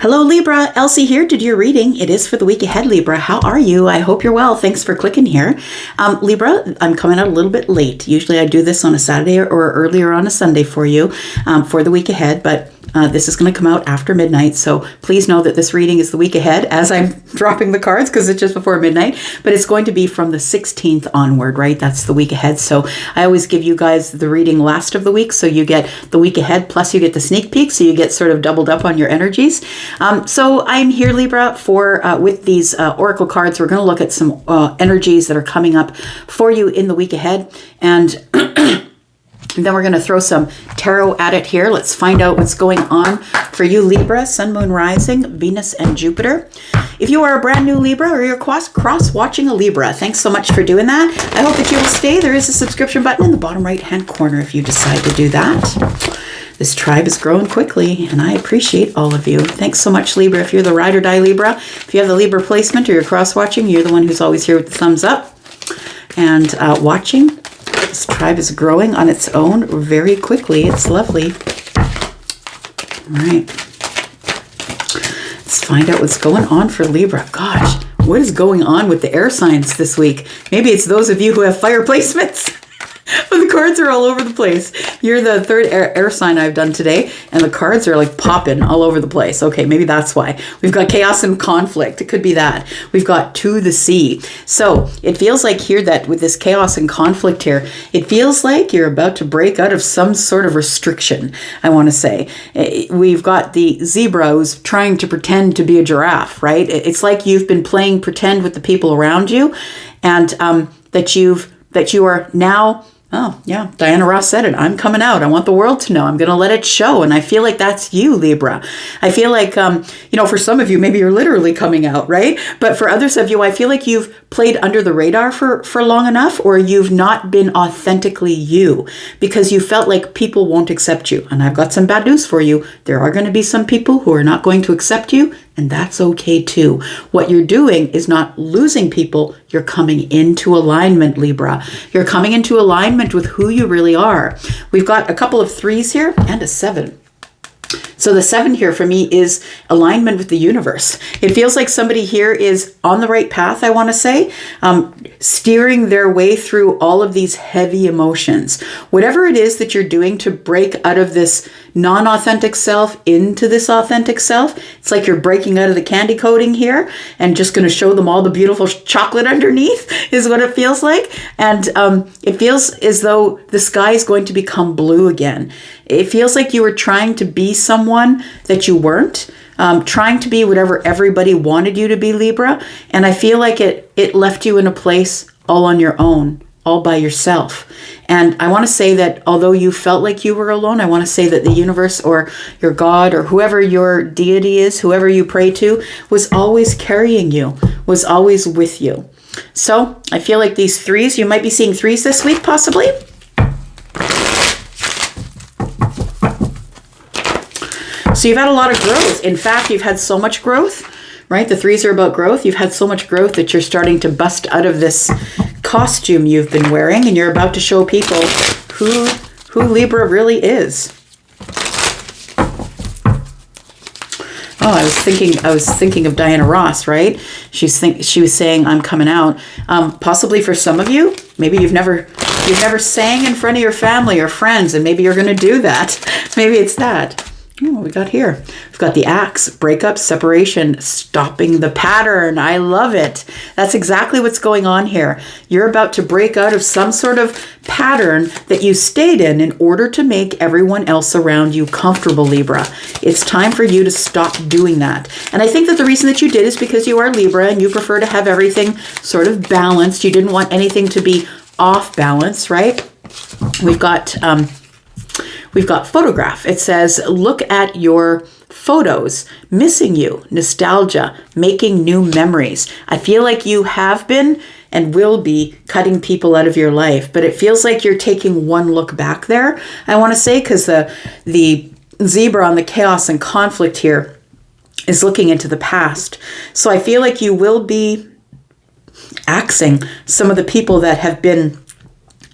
Hello, Libra. Elsie here to do your reading. It is for the week ahead, Libra. How are you? I hope you're well. Thanks for clicking here. Libra, I'm coming out a little bit late. Usually I do this on a Saturday or earlier on a Sunday for you for the week ahead, but this is going to come out after midnight. So please know that this reading is the week ahead as I'm dropping the cards because it's just before midnight, but it's going to be from the 16th onward, right? That's the week ahead. So I always give you guys the reading last of the week. So you get the week ahead, plus you get the sneak peek. So you get sort of doubled up on your energies. So I'm here, Libra, for with these oracle cards. We're going to look at some energies that are coming up for you in the week ahead. And and then we're going to throw some tarot at it here. Let's find out what's going on for you, Libra, Sun, Moon, Rising, Venus, and Jupiter. If you are a brand new Libra or you're cross-watching a Libra, thanks so much for doing that. I hope that you will stay. There is a subscription button in the bottom right-hand corner if you decide to do that. This tribe is growing quickly, and I appreciate all of you. Thanks so much, Libra. If you're the ride or die Libra, if you have the Libra placement or you're cross-watching, you're the one who's always here with the thumbs up and watching. This tribe is growing on its own very quickly. It's lovely. All right. Let's find out what's going on for Libra. Gosh, what is going on with the air signs this week? Maybe it's those of you who have fire placements. But the cards are all over the place. You're the third air sign I've done today, and the cards are like popping all over the place. Okay, maybe that's why. We've got chaos and conflict. It could be that. We've got to the sea. So it feels like here that with this chaos and conflict here, it feels like you're about to break out of some sort of restriction, I want to say. We've got the zebra who's trying to pretend to be a giraffe, right? It's like you've been playing pretend with the people around you, and that you are now... Oh, yeah, Diana Ross said it. I'm coming out. I want the world to know. I'm going to let it show. And I feel like that's you, Libra. I feel like, for some of you, maybe you're literally coming out, right? But for others of you, I feel like you've played under the radar for long enough, or you've not been authentically you because you felt like people won't accept you. And I've got some bad news for you. There are going to be some people who are not going to accept you, and that's okay too. What you're doing is not losing people. You're coming into alignment, Libra. You're coming into alignment with who you really are. We've got a couple of 3s here and a 7. So the 7 here for me is alignment with the universe. It feels like somebody here is on the right path, I want to say, steering their way through all of these heavy emotions. Whatever it is that you're doing to break out of this non-authentic self into this authentic self, it's like you're breaking out of the candy coating here and just going to show them all the beautiful chocolate underneath is what it feels like. And it feels as though the sky is going to become blue again. It feels like you were trying to be someone that you weren't, trying to be whatever everybody wanted you to be, Libra. And I feel like it left you in a place all on your own, all by yourself. And I want to say that although you felt like you were alone, I want to say that the universe or your God or whoever your deity is, whoever you pray to, was always carrying you, was always with you. So I feel like these 3s, you might be seeing 3s this week, possibly. So you've had a lot of growth. In fact, you've had so much growth, right? The 3s are about growth. You've had so much growth that you're starting to bust out of this costume you've been wearing, and you're about to show people who Libra really is. Oh, I was thinking of Diana Ross, right? She was saying, I'm coming out. Possibly for some of you, maybe you've never sang in front of your family or friends, and maybe you're going to do that. Maybe it's that. Oh, what we got here? We've got the axe, breakup, separation, stopping the pattern. I love it. That's exactly what's going on here. You're about to break out of some sort of pattern that you stayed in order to make everyone else around you comfortable, Libra. It's time for you to stop doing that. And I think that the reason that you did is because you are Libra and you prefer to have everything sort of balanced. You didn't want anything to be off balance, right? We've got photograph. It says, look at your photos, missing you, nostalgia, making new memories. I feel like you have been and will be cutting people out of your life, but it feels like you're taking one look back there, I want to say, because the zebra on the chaos and conflict here is looking into the past. So I feel like you will be axing some of the people that have been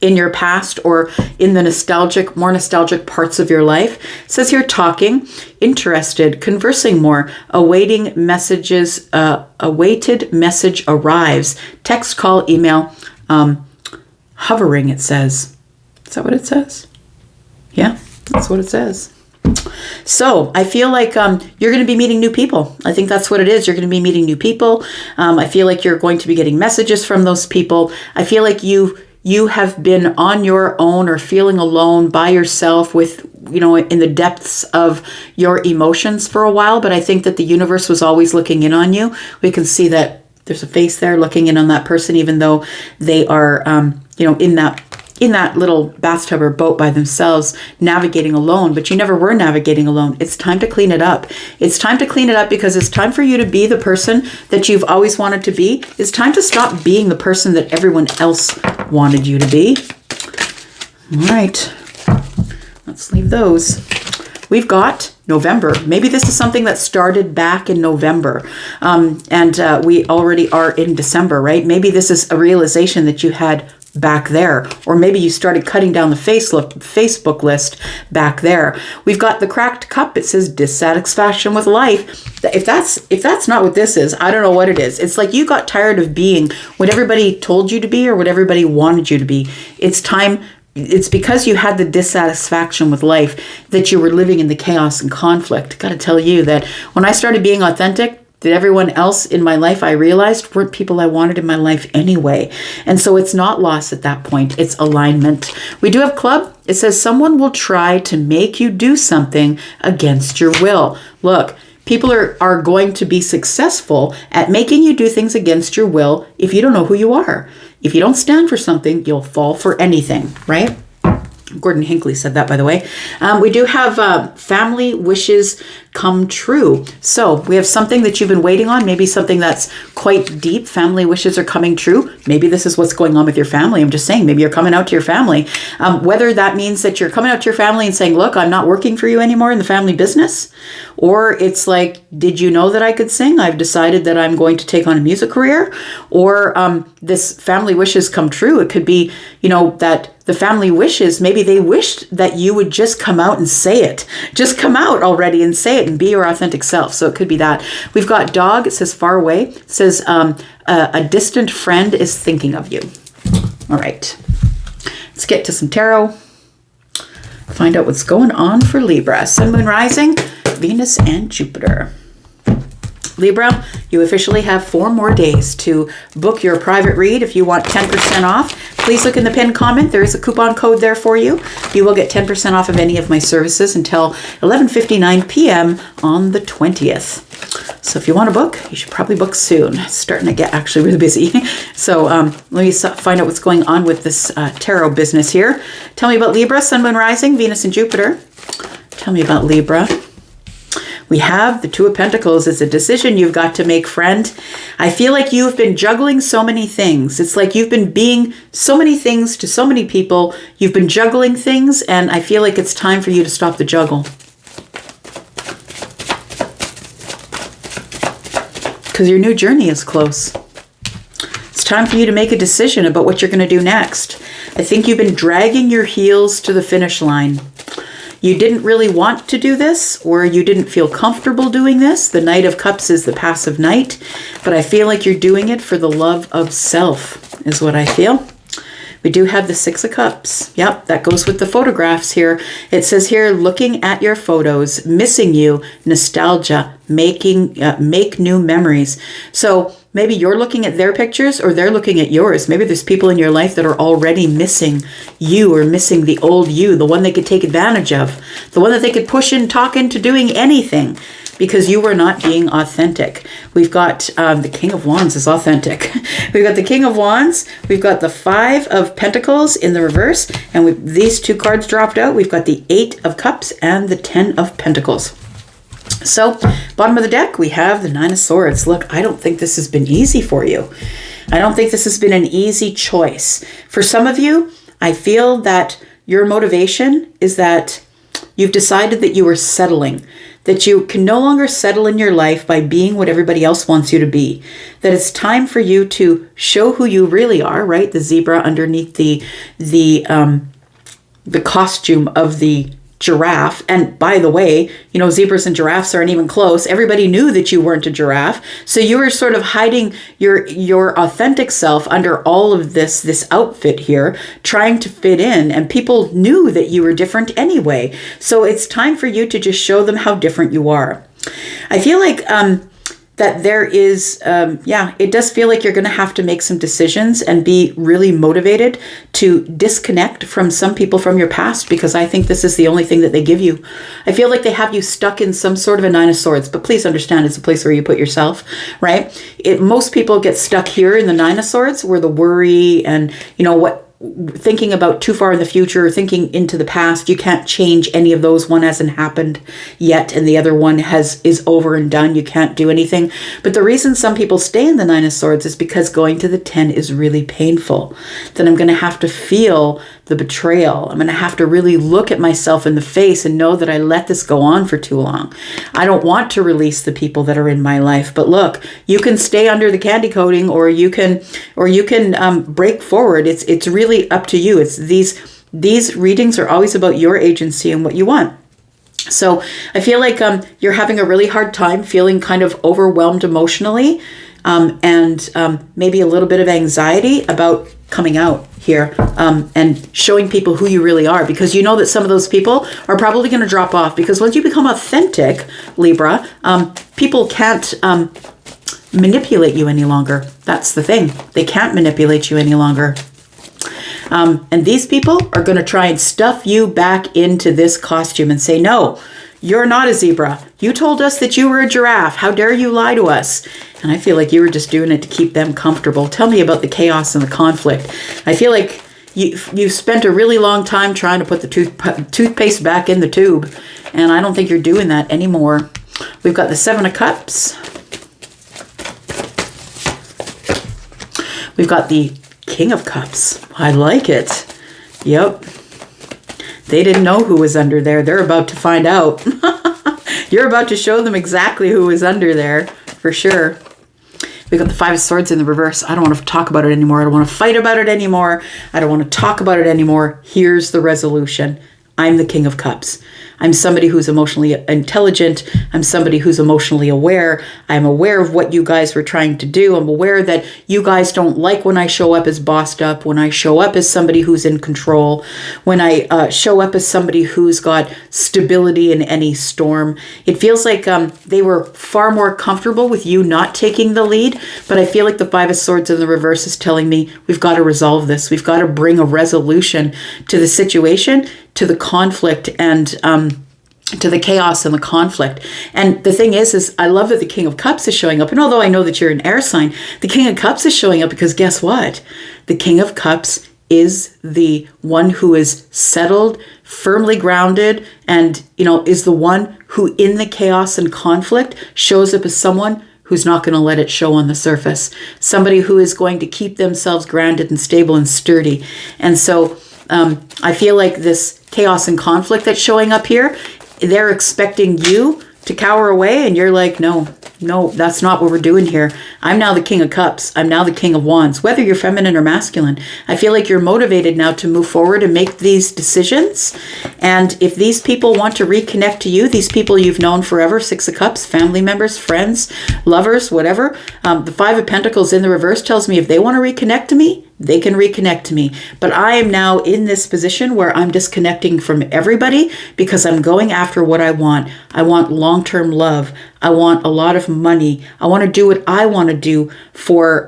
in your past or in the more nostalgic parts of your life. It says here, talking, interested, conversing more, awaited message arrives, text, call, email, hovering, it says. Is that what it says? Yeah, that's what it says. So I feel like you're going to be meeting new people. I think that's what it is. You're going to be meeting new people. I feel like you're going to be getting messages from those people. I feel like you have been on your own or feeling alone by yourself with, in the depths of your emotions for a while. But I think that the universe was always looking in on you. We can see that there's a face there looking in on that person, even though they are, in that little bathtub or boat by themselves, navigating alone, but you never were navigating alone. It's time to clean it up. It's time to clean it up because it's time for you to be the person that you've always wanted to be. It's time to stop being the person that everyone else wanted you to be. All right, let's leave those. We've got November. Maybe this is something that started back in November, and we already are in December, right? Maybe this is a realization that you had back there, or maybe you started cutting down the Facebook list back there. We've got the cracked cup. It says dissatisfaction with life. If that's not what this is, I don't know what it is. It's like you got tired of being what everybody told you to be or what everybody wanted you to be. It's time. It's because you had the dissatisfaction with life that you were living in the chaos and conflict. Got to tell you that when I started being authentic, that everyone else in my life I realized weren't people I wanted in my life anyway. And so it's not loss at that point. It's alignment. We do have club. It says someone will try to make you do something against your will. Look, people are going to be successful at making you do things against your will if you don't know who you are. If you don't stand for something, you'll fall for anything, right? Gordon Hinckley said that, by the way. We do have family wishes come true. So we have something that you've been waiting on, maybe something that's quite deep. Family wishes are coming true. Maybe this is what's going on with your family. I'm just saying, maybe you're coming out to your family. Whether that means that you're coming out to your family and saying, look, I'm not working for you anymore in the family business. Or it's like, did you know that I could sing? I've decided that I'm going to take on a music career. Or this family wishes come true. It could be, that the family wishes, maybe they wished that you would just come out and say it. Just come out already and say it and be your authentic self. So it could be that. We've got dog. It says far away. It says a distant friend is thinking of you. All right. Let's get to some tarot. Find out what's going on for Libra. Sun, Moon, Rising, Venus, and Jupiter. Libra, you officially have 4 more days to book your private read. If you want 10% off, please look in the pinned comment. There is a coupon code there for you. You will get 10% off of any of my services until 11:59 p.m. on the 20th. So if you want to book, you should probably book soon. It's starting to get actually really busy. So let me find out what's going on with this tarot business here. Tell me about Libra, Sun, Moon, Rising, Venus, and Jupiter. Tell me about Libra. We have the Two of Pentacles. It's a decision you've got to make, friend. I feel like you've been juggling so many things. It's like you've been being so many things to so many people. You've been juggling things, and I feel like it's time for you to stop the juggle. Because your new journey is close. It's time for you to make a decision about what you're going to do next. I think you've been dragging your heels to the finish line. You didn't really want to do this, or you didn't feel comfortable doing this. The Knight of Cups is the passive knight, but I feel like you're doing it for the love of self, is what I feel. We do have the Six of Cups. Yep, that goes with the photographs here. It says here, looking at your photos, missing you, nostalgia, make new memories. So maybe you're looking at their pictures or they're looking at yours. Maybe there's people in your life that are already missing you or missing the old you, the one they could take advantage of, the one that they could push and talk into doing anything because you were not being authentic. We've got the King of Wands is authentic. We've got the King of Wands. We've got the Five of Pentacles in the reverse. And these 2 cards dropped out. We've got the 8 of Cups and the 10 of Pentacles. So, bottom of the deck, we have the 9 of Swords. Look, I don't think this has been easy for you. I don't think this has been an easy choice. For some of you, I feel that your motivation is that you've decided that you are settling, that you can no longer settle in your life by being what everybody else wants you to be, that it's time for you to show who you really are, right? The zebra underneath the costume of the giraffe. And by the way, zebras and giraffes aren't even close. Everybody knew that you weren't a giraffe. So you were sort of hiding your authentic self under all of this outfit here, trying to fit in. And people knew that you were different anyway. So it's time for you to just show them how different you are. I feel like that there is, it does feel like you're going to have to make some decisions and be really motivated to disconnect from some people from your past, because I think this is the only thing that they give you. I feel like they have you stuck in some sort of a Nine of Swords, but please understand it's a place where you put yourself, right? Most people get stuck here in the Nine of Swords, where the worry and, thinking about too far in the future, thinking into the past, you can't change any of those. One hasn't happened yet, and the other one is over and done. You can't do anything. But the reason some people stay in the Nine of Swords is because going to the 10 is really painful. Then I'm going to have to feel the betrayal. I'm going to have to really look at myself in the face and know that I let this go on for too long. I don't want to release the people that are in my life. But look, you can stay under the candy coating, or you can break forward. It's really up to you. It's these readings are always about your agency and what you want. So I feel like you're having a really hard time, feeling kind of overwhelmed emotionally, and maybe a little bit of anxiety about coming out here and showing people who you really are, because you know that some of those people are probably going to drop off, because once you become authentic, Libra, people can't manipulate you any longer. That's the thing. They can't manipulate you any longer. And these people are going to try and stuff you back into this costume and say, no, you're not a zebra. You told us that you were a giraffe. How dare you lie to us? And I feel like you were just doing it to keep them comfortable. Tell me about the chaos and the conflict. I feel like you've spent a really long time trying to put the toothpaste back in the tube. And I don't think you're doing that anymore. We've got the Seven of Cups. We've got the King of Cups. I like it. Yep. They didn't know who was under there. They're about to find out. You're about to show them exactly who is under there, for sure. We got the Five of Swords in the reverse. I don't want to talk about it anymore. I don't want to fight about it anymore. I don't want to talk about it anymore. Here's the resolution. I'm the King of Cups. I'm somebody who's emotionally intelligent. I'm somebody who's emotionally aware. I'm aware of what you guys were trying to do. I'm aware that you guys don't like when I show up as bossed up, when I show up as somebody who's in control, when I show up as somebody who's got stability in any storm. It feels like they were far more comfortable with you not taking the lead, but I feel like the Five of Swords in the reverse is telling me we've got to resolve this. We've got to bring a resolution to the situation, to the conflict, and to the chaos and the conflict. And the thing is I love that the King of Cups is showing up. And although I know that you're an air sign, the King of Cups is showing up because guess what? The King of Cups is the one who is settled, firmly grounded, and, is the one who in the chaos and conflict shows up as someone who's not going to let it show on the surface. Somebody who is going to keep themselves grounded and stable and sturdy. And so I feel like this chaos and conflict that's showing up here, they're expecting you to cower away, and you're like, no, that's not what we're doing here. I'm now the King of Cups. I'm now the King of Wands, whether you're feminine or masculine. I feel like you're motivated now to move forward and make these decisions. And if these people want to reconnect to you, these people you've known forever, Six of Cups, family members, friends, lovers, whatever, the Five of Pentacles in the reverse tells me if they want to reconnect to me, they can reconnect to me. But I am now in this position where I'm disconnecting from everybody because I'm going after what I want. I want long-term love. I want a lot of money. I want to do what I want to do for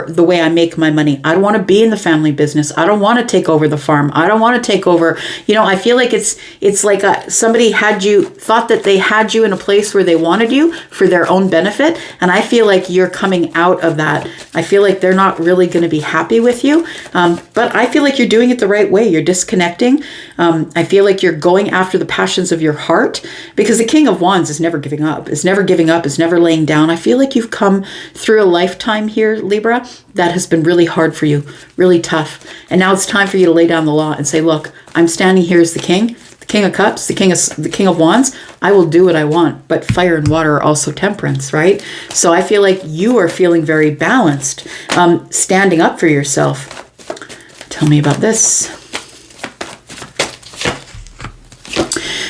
the way I make my money. I don't want to be in the family business. I don't want to take over the farm. I don't want to take over. I feel like it's like somebody thought that they had you in a place where they wanted you for their own benefit. And I feel like you're coming out of that. I feel like they're not really going to be happy with you. But I feel like you're doing it the right way. You're disconnecting. I feel like you're going after the passions of your heart, because the King of Wands is never giving up. Is never giving up. Is never laying down. I feel like you've come through a lifetime here, Libra, that has been really hard for you, really tough. And now it's time for you to lay down the law and say, look, I'm standing here as the king. The King of Cups, the King of Wands, I will do what I want, but fire and water are also temperance, right? So I feel like you are feeling very balanced, standing up for yourself. Tell me about this.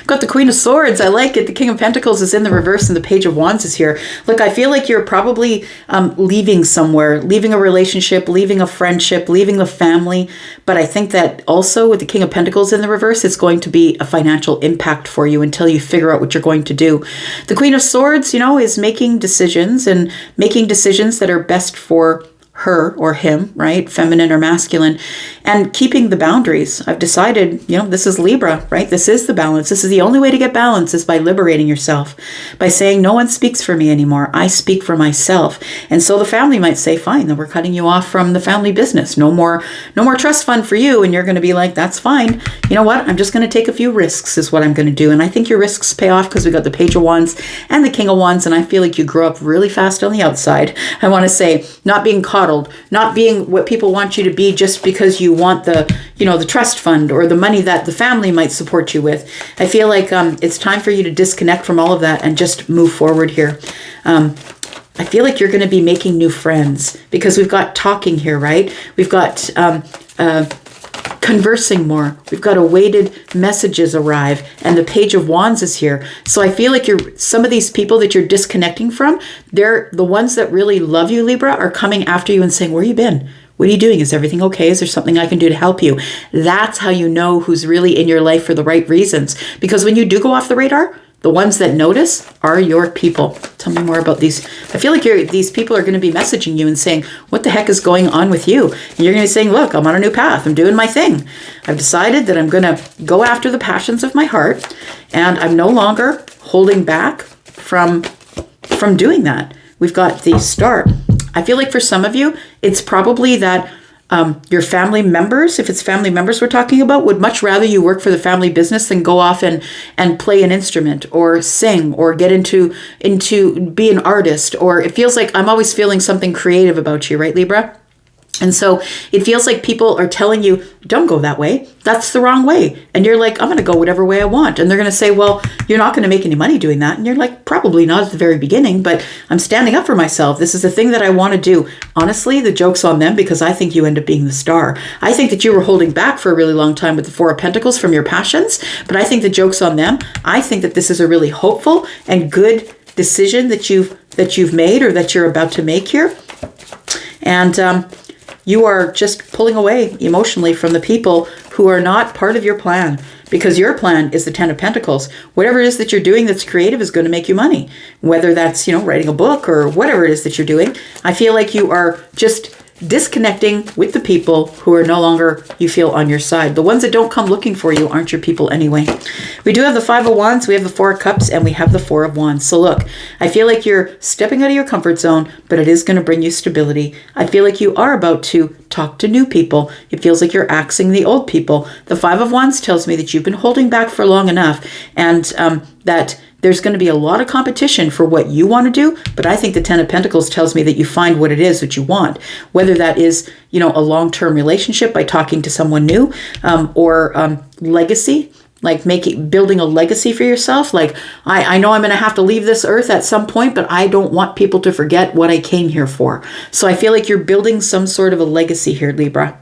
Got the Queen of Swords. I like it. The King of Pentacles is in the reverse and the Page of Wands is here. Look, I feel like you're probably leaving somewhere, leaving a relationship, leaving a friendship, leaving the family. But I think that also with the King of Pentacles in the reverse, it's going to be a financial impact for you until you figure out what you're going to do. The Queen of Swords, is making decisions and making decisions that are best for her or him, right? Feminine or masculine, and keeping the boundaries. I've decided, this is Libra, right? This is the balance. This is the only way to get balance is by liberating yourself, by saying, no one speaks for me anymore. I speak for myself. And so the family might say, fine, then we're cutting you off from the family business. No more trust fund for you. And you're going to be like, that's fine. You know what? I'm just going to take a few risks is what I'm going to do. And I think your risks pay off because we got the Page of Wands and the King of Wands. And I feel like you grow up really fast on the outside. I want to say not being coddled, not being what people want you to be just because you want the trust fund or the money that the family might support you with. I feel like it's time for you to disconnect from all of that and just move forward here. I feel like you're going to be making new friends because we've got talking here, right? We've got conversing more. We've got awaited messages arrive and the Page of Wands is here. So I feel like some of these people that you're disconnecting from, they're the ones that really love you, Libra, are coming after you and saying, where you been? What are you doing? Is everything okay? Is there something I can do to help you? That's how you know who's really in your life for the right reasons. Because when you do go off the radar, the ones that notice are your people. Tell me more about these. I feel like these people are going to be messaging you and saying, what the heck is going on with you? And you're going to be saying, look, I'm on a new path. I'm doing my thing. I've decided that I'm going to go after the passions of my heart. And I'm no longer holding back from doing that. We've got the Star. I feel like for some of you, it's probably that your family members, if it's family members we're talking about, would much rather you work for the family business than go off and play an instrument or sing or get into be an artist. Or it feels like I'm always feeling something creative about you, right, Libra? And so it feels like people are telling you, don't go that way. That's the wrong way. And you're like, I'm going to go whatever way I want. And they're going to say, well, you're not going to make any money doing that. And you're like, probably not at the very beginning, but I'm standing up for myself. This is the thing that I want to do. Honestly, the joke's on them because I think you end up being the Star. I think that you were holding back for a really long time with the Four of Pentacles from your passions, but I think the joke's on them. I think that this is a really hopeful and good decision that you've made or that you're about to make here. And, you are just pulling away emotionally from the people who are not part of your plan because your plan is the Ten of Pentacles. Whatever it is that you're doing that's creative is going to make you money, whether that's, writing a book or whatever it is that you're doing. I feel like you are just disconnecting with the people who are no longer, you feel, on your side. The ones that don't come looking for you aren't your people anyway. We do have the Five of Wands, we have the Four of Cups, and we have the Four of Wands. So look, I feel like you're stepping out of your comfort zone, but it is going to bring you stability. I feel like you are about to talk to new people. It feels like you're axing the old people. The Five of Wands tells me that you've been holding back for long enough and that there's going to be a lot of competition for what you want to do, but I think the Ten of Pentacles tells me that you find what it is that you want, whether that is, a long-term relationship by talking to someone new, or legacy, like building a legacy for yourself. Like, I know I'm going to have to leave this earth at some point, but I don't want people to forget what I came here for. So I feel like you're building some sort of a legacy here, Libra.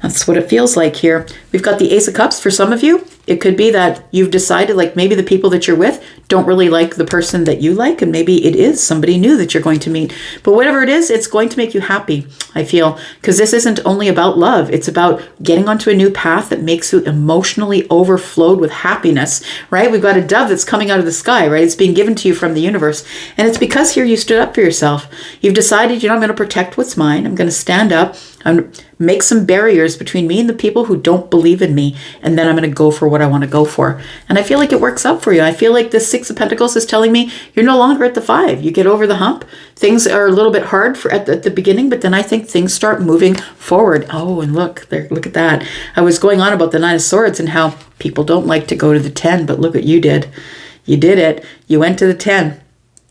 That's what it feels like here. We've got the Ace of Cups for some of you. It could be that you've decided, like maybe the people that you're with don't really like the person that you like, and maybe it is somebody new that you're going to meet. But whatever it is, it's going to make you happy, I feel, because this isn't only about love. It's about getting onto a new path that makes you emotionally overflowed with happiness, right? We've got a dove that's coming out of the sky, right? It's being given to you from the universe. And it's because here you stood up for yourself. You've decided, I'm going to protect what's mine. I'm going to stand up. I'm going to make some barriers between me and the people who don't believe in me. And then I'm going to go for what I want to go for. And I feel like it works out for you. I feel like this Six of Pentacles is telling me you're no longer at the Five. You get over the hump. Things are a little bit hard at the beginning, but then I think things start moving forward. Oh, and look at that. I was going on about the Nine of Swords and how people don't like to go to the 10, but look what you did. You did it. You went to the 10.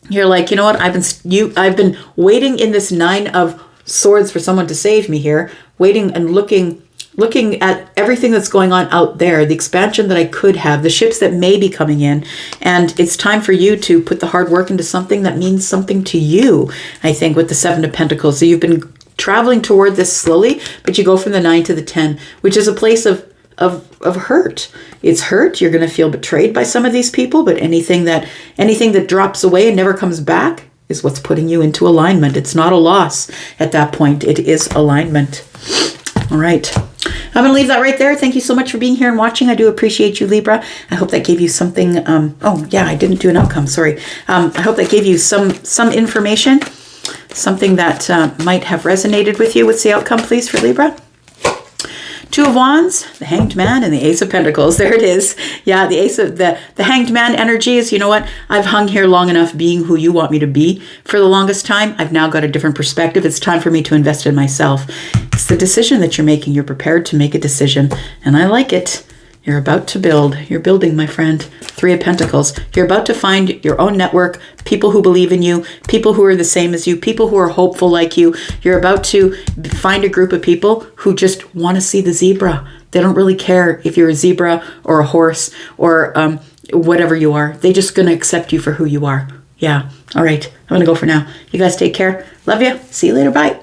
You're like, you know what? I've been waiting in this Nine of Swords for someone to save me here, waiting and looking looking at everything that's going on out there, the expansion that I could have, the ships that may be coming in, and it's time for you to put the hard work into something that means something to you, I think, with the Seven of Pentacles. So you've been traveling toward this slowly, but you go from the 9 to the 10, which is a place of hurt. It's hurt. You're going to feel betrayed by some of these people, but anything that drops away and never comes back is what's putting you into alignment. It's not a loss at that point. It is alignment. All right. I'm going to leave that right there. Thank you so much for being here and watching. I do appreciate you, Libra. I hope that gave you something. Oh, yeah, I didn't do an outcome. Sorry. I hope that gave you some information, something that might have resonated with you. What's the outcome, please, for Libra? Two of Wands, the Hanged Man, and the Ace of Pentacles. There it is. Yeah, the Ace of the Hanged Man energy is, you know what? I've hung here long enough being who you want me to be for the longest time. I've now got a different perspective. It's time for me to invest in myself. It's the decision that you're making. You're prepared to make a decision, and I like it. You're about to build. You're building, my friend. Three of Pentacles. You're about to find your own network, people who believe in you, people who are the same as you, people who are hopeful like you. You're about to find a group of people who just want to see the zebra. They don't really care if you're a zebra or a horse or whatever you are. They're just going to accept you for who you are. Yeah. All right. I'm going to go for now. You guys take care. Love you. See you later. Bye.